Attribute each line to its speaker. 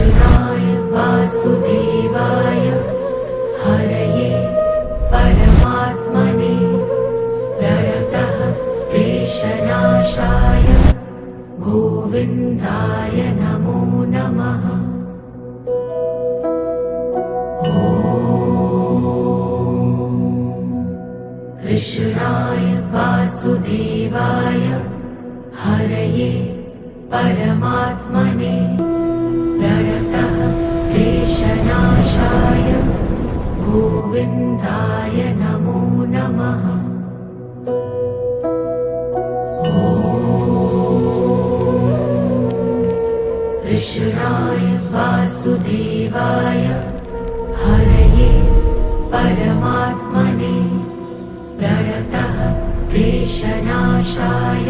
Speaker 1: कृष्णाय वासुदेवाय हरये परमात्मने प्रणतः क्लेशनाशाय गोविन्दाय नमो नमः। कृष्णाय वासुदेवाय हरये परमात्मने प्रणतः क्लेशनाशाय गोविन्दाय नमो नमः। कृष्णाय वासुदेवाय हरये परमात्मने प्रणतः क्लेशनाशाय